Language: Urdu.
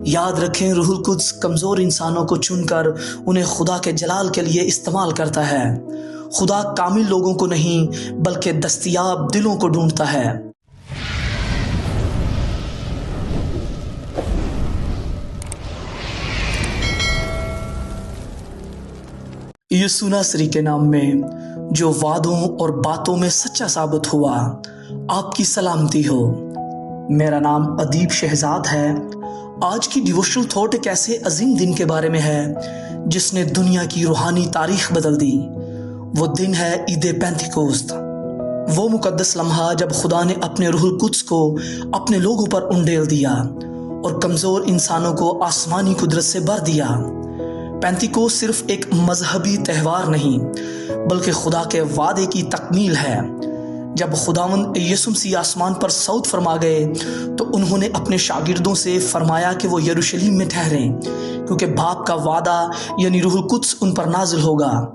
یاد رکھیں، روح القدس کمزور انسانوں کو چن کر انہیں خدا کے جلال کے لیے استعمال کرتا ہے۔ خدا کامل لوگوں کو نہیں بلکہ دستیاب دلوں کو ڈھونڈتا ہے۔ یسوع ناصری کے نام میں جو وعدوں اور باتوں میں سچا ثابت ہوا، آپ کی سلامتی ہو۔ میرا نام ادیب شہزاد ہے۔ آج کی ڈیووشنل تھاٹ ایک ایسے عظیم دن کے بارے میں ہے جس نے دنیا کی روحانی تاریخ بدل دی۔ وہ دن ہے عید پینتیکوست، وہ مقدس لمحہ جب خدا نے اپنے روح القدس کو اپنے لوگوں پر انڈیل دیا اور کمزور انسانوں کو آسمانی قدرت سے بھر دیا۔ پینتیکوست صرف ایک مذہبی تہوار نہیں بلکہ خدا کے وعدے کی تکمیل ہے۔ جب خداوند یسوع مسیح آسمان پر صعود فرما گئے تو انہوں نے اپنے شاگردوں سے فرمایا کہ وہ یروشلم میں ٹھہریں، کیونکہ باپ کا وعدہ یعنی روح القدس ان پر نازل ہوگا۔